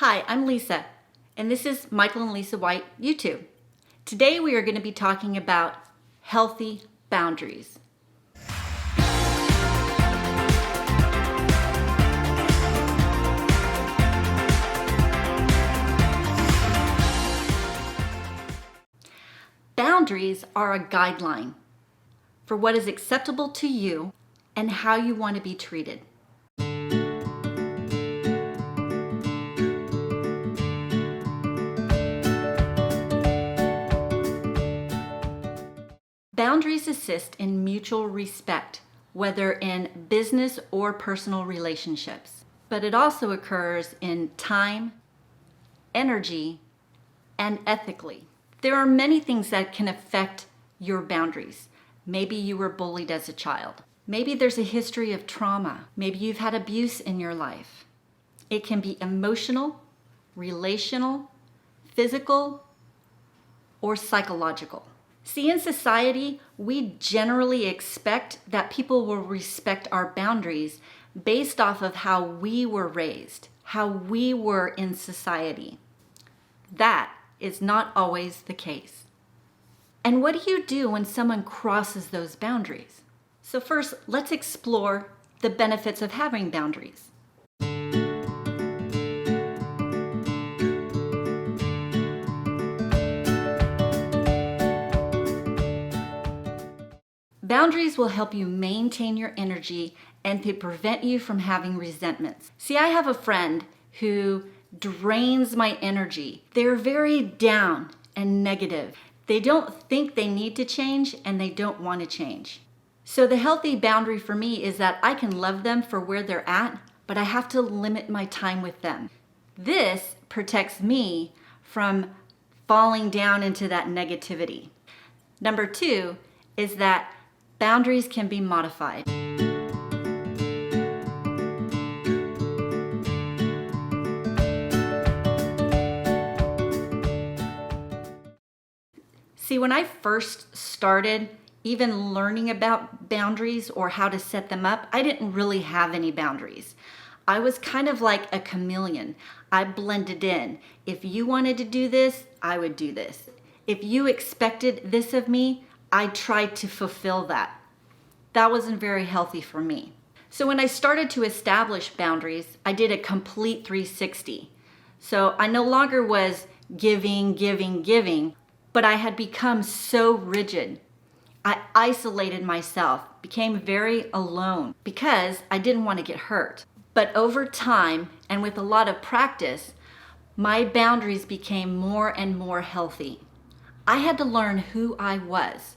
Hi, I'm Lisa, and this is Michael and Lisa White YouTube. Today we are going to be talking about healthy boundaries. Boundaries are a guideline for what is acceptable to you and how you want to be treated. Boundaries assist in mutual respect, whether in business or personal relationships. But it also occurs in time, energy, and ethically. There are many things that can affect your boundaries. Maybe you were bullied as a child. Maybe there's a history of trauma. Maybe you've had abuse in your life. It can be emotional, relational, physical, or psychological. See, in society, we generally expect that people will respect our boundaries based off of how we were raised, how we were in society. That is not always the case. And what do you do when someone crosses those boundaries? So first, let's explore the benefits of having boundaries. Boundaries will help you maintain your energy and to prevent you from having resentments. See, I have a friend who drains my energy. They're very down and negative. They don't think they need to change and they don't want to change. So the healthy boundary for me is that I can love them for where they're at, but I have to limit my time with them. This protects me from falling down into that negativity. Number 2 is that boundaries can be modified. See, when I first started even learning about boundaries or how to set them up, I didn't really have any boundaries. I was kind of like a chameleon. I blended in. If you wanted to do this, I would do this. If you expected this of me, I tried to fulfill that. That wasn't very healthy for me. So when I started to establish boundaries, I did a complete 360. So I no longer was giving, but I had become so rigid. I isolated myself, became very alone because I didn't want to get hurt. But over time and with a lot of practice, my boundaries became more and more healthy. I had to learn who I was,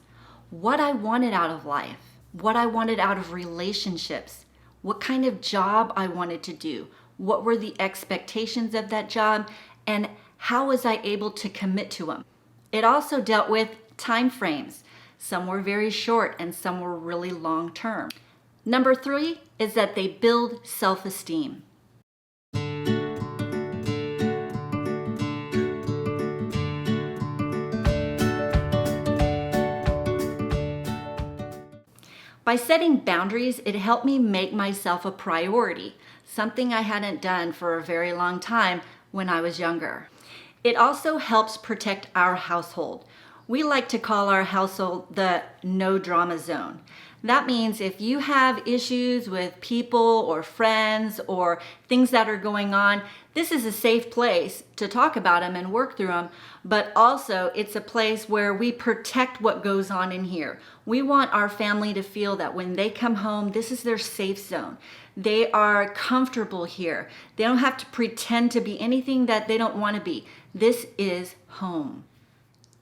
what I wanted out of life, what I wanted out of relationships, what kind of job I wanted to do, what were the expectations of that job, and how was I able to commit to them. It also dealt with time frames. Some were very short and some were really long term. Number 3 is that they build self-esteem. By setting boundaries, it helped me make myself a priority, something I hadn't done for a very long time when I was younger. It also helps protect our household. We like to call our household the no drama zone. That means if you have issues with people or friends or things that are going on, this is a safe place to talk about them and work through them, but also it's a place where we protect what goes on in here. We want our family to feel that when they come home, this is their safe zone. They are comfortable here. They don't have to pretend to be anything that they don't want to be. This is home.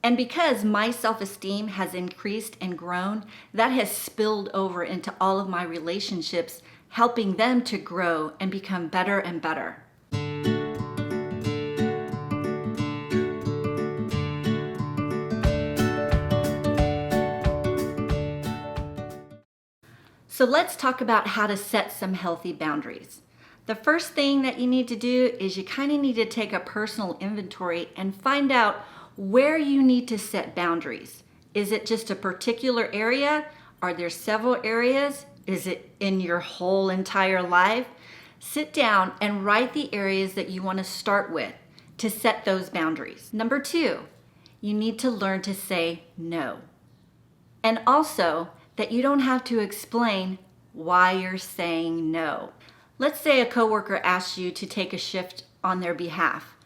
And because my self-esteem has increased and grown, that has spilled over into all of my relationships, helping them to grow and become better and better. So let's talk about how to set some healthy boundaries. The first thing that you need to do is you kind of need to take a personal inventory and find out where you need to set boundaries. Is it just a particular area? Are there several areas? Is it in your whole entire life? Sit down and write the areas that you want to start with to set those boundaries. Number 2, you need to learn to say no. And also that you don't have to explain why you're saying no. Let's say a coworker asks you to take a shift on their behalf.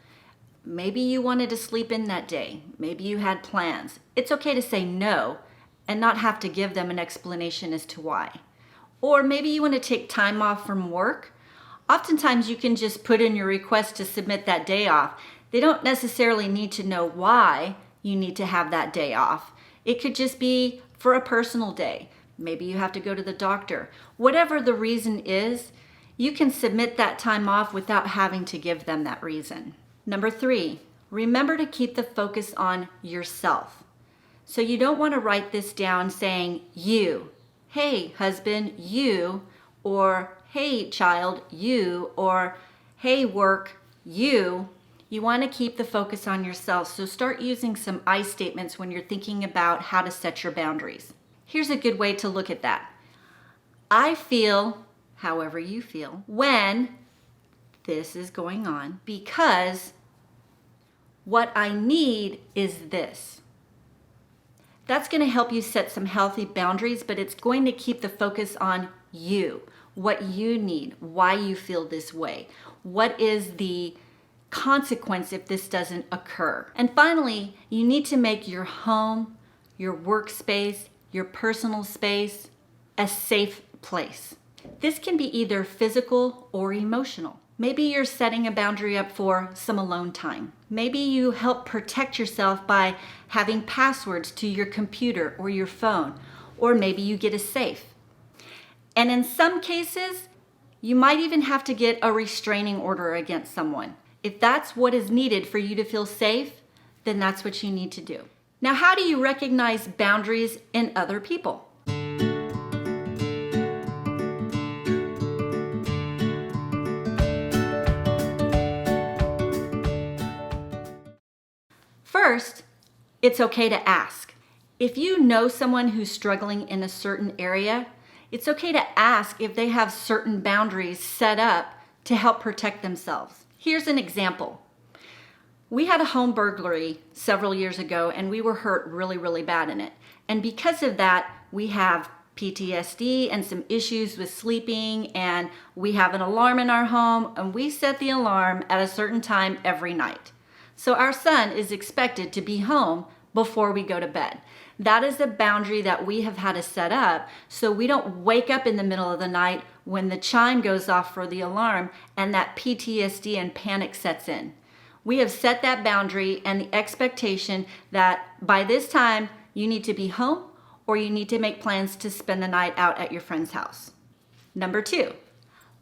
Maybe you wanted to sleep in that day. Maybe you had plans. It's okay to say no and not have to give them an explanation as to why. Or maybe you want to take time off from work. Oftentimes you can just put in your request to submit that day off. They don't necessarily need to know why you need to have that day off. It could just be for a personal day. Maybe you have to go to the doctor. Whatever the reason is, you can submit that time off without having to give them that reason. Number 3, remember to keep the focus on yourself. So you don't want to write this down saying you, hey husband, you, or hey child, you, or hey work, you. You want to keep the focus on yourself. So start using some I statements when you're thinking about how to set your boundaries. Here's a good way to look at that. I feel however you feel when this is going on because what I need is this. That's going to help you set some healthy boundaries, but it's going to keep the focus on you, what you need, why you feel this way, what is the consequence if this doesn't occur. And finally, you need to make your home, your workspace, your personal space a safe place. This can be either physical or emotional. Maybe you're setting a boundary up for some alone time. Maybe you help protect yourself by having passwords to your computer or your phone, or maybe you get a safe. And in some cases, you might even have to get a restraining order against someone. If that's what is needed for you to feel safe, then that's what you need to do. Now, how do you recognize boundaries in other people? First, it's okay to ask. If you know someone who's struggling in a certain area, it's okay to ask if they have certain boundaries set up to help protect themselves. Here's an example. We had a home burglary several years ago and we were hurt really, really bad in it. And because of that, we have PTSD and some issues with sleeping, and we have an alarm in our home, and we set the alarm at a certain time every night. So our son is expected to be home before we go to bed. That is a boundary that we have had to set up so we don't wake up in the middle of the night when the chime goes off for the alarm and that PTSD and panic sets in. We have set that boundary and the expectation that by this time you need to be home or you need to make plans to spend the night out at your friend's house. Number 2,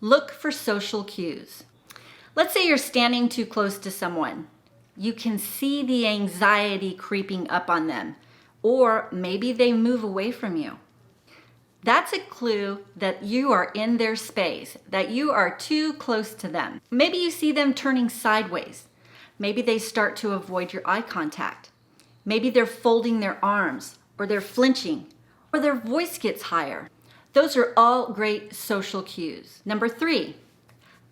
look for social cues. Let's say you're standing too close to someone. You can see the anxiety creeping up on them, or maybe they move away from you. That's a clue that you are in their space, that you are too close to them. Maybe you see them turning sideways. Maybe they start to avoid your eye contact. Maybe they're folding their arms, or they're flinching, or their voice gets higher. Those are all great social cues. Number 3,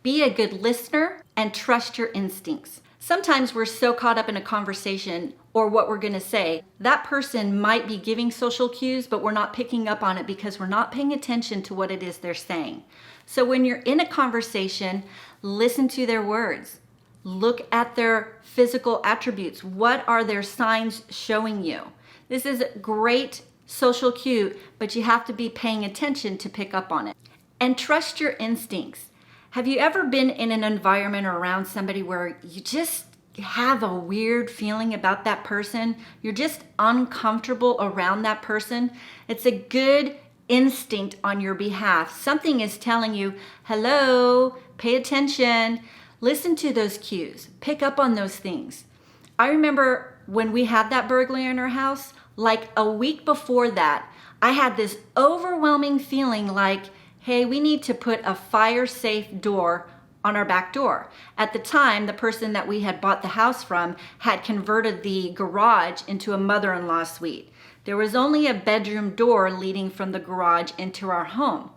be a good listener and trust your instincts. Sometimes we're so caught up in a conversation or what we're going to say, that person might be giving social cues, but we're not picking up on it because we're not paying attention to what it is they're saying. So when you're in a conversation, listen to their words. Look at their physical attributes. What are their signs showing you? This is a great social cue, but you have to be paying attention to pick up on it. And trust your instincts. Have you ever been in an environment or around somebody where you just have a weird feeling about that person? You're just uncomfortable around that person? It's a good instinct on your behalf. Something is telling you, hello, pay attention. Listen to those cues. Pick up on those things. I remember when we had that burglary in our house, like a week before that, I had this overwhelming feeling like, hey, we need to put a fire-safe door on our back door. At the time, the person that we had bought the house from had converted the garage into a mother-in-law suite. There was only a bedroom door leading from the garage into our home.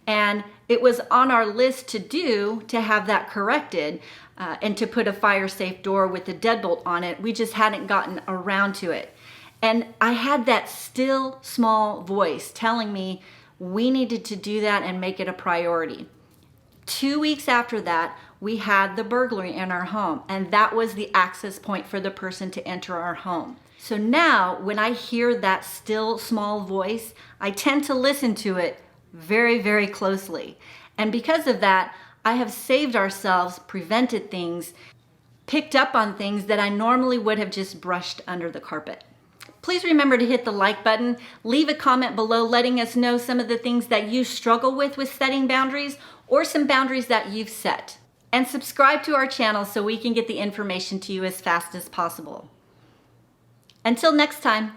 And It was on our list to do to have that corrected and to put a fire safe door with a deadbolt on it. We just hadn't gotten around to it. And I had that still small voice telling me we needed to do that and make it a priority. 2 weeks after that, we had the burglary in our home, and that was the access point for the person to enter our home. So now when I hear that still small voice, I tend to listen to it very, very closely. And because of that, I have saved ourselves, prevented things, picked up on things that I normally would have just brushed under the carpet. Please remember to hit the like button, leave a comment below letting us know some of the things that you struggle with setting boundaries or some boundaries that you've set. And subscribe to our channel so we can get the information to you as fast as possible. Until next time.